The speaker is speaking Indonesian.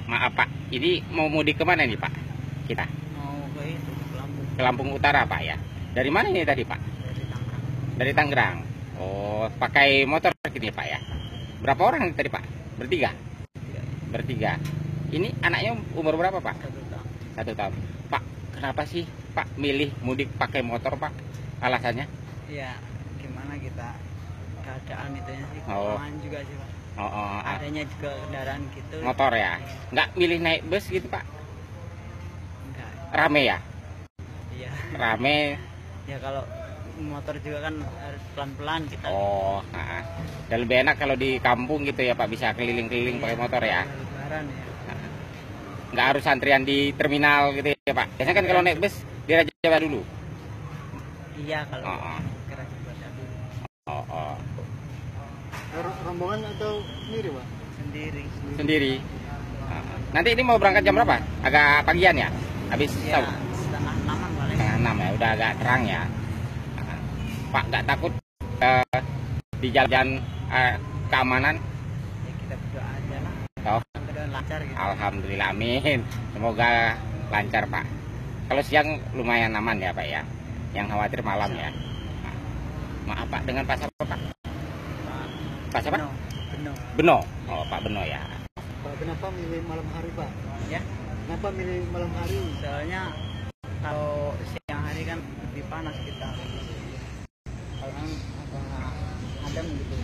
Maaf Pak, ini mau mudik kemana nih Pak? Kita Mau ke itu, ke Lampung. ke Lampung Utara Pak ya. Dari mana ini tadi Pak? Dari Tangerang. Dari Tangerang. Oh, pakai motor gini Pak ya. Berapa orang tadi Pak? Bertiga? Ya, Bertiga. Ini anaknya umur berapa Pak? 1 tahun. 1 tahun. Pak, kenapa sih Pak milih mudik pakai motor Pak? Alasannya? Ya, gimana kita keadaan itu sih, Oh. keuangan juga sih Pak. Oh, Adanya juga kendaraan gitu. motor ya. Nggak milih naik bus gitu Pak? Enggak. Rame ya? Iya. Rame. Ya kalau motor juga kan harus pelan-pelan kita. Oh, dan lebih enak kalau di kampung gitu ya Pak, bisa keliling-keliling pakai motor ya. Lebaran ya. Nggak harus antrian di terminal gitu ya Pak. Biasanya kan kalau naik bus di Raja Bata dulu. Iya kalau Oh. ke Raja Bata dulu. Oh. Rombongan atau sendiri Pak? Sendiri. Sendiri. Nanti ini mau berangkat jam berapa? Agak pagian ya? Habis Ya, tahu? setengah 6-an paling. Setengah 6 ya, udah agak terang ya. Pak, nggak takut di jalan keamanan? Ya kita berdoa aja lah. Oh, Mudah-mudahan lancar gitu. alhamdulillah, amin. Semoga lancar Pak. Kalau siang lumayan aman ya Pak ya. Yang khawatir malam ya. Maaf Pak, dengan Pak siapa Pak? Pak siapa? Beno. Beno. Beno. Oh, Pak Beno ya. Pak, kenapa milih malam hari Pak? Ya. Kenapa milih malam hari? Soalnya kalau siang hari kan lebih panas kita. Kalau kan agak adem gitu.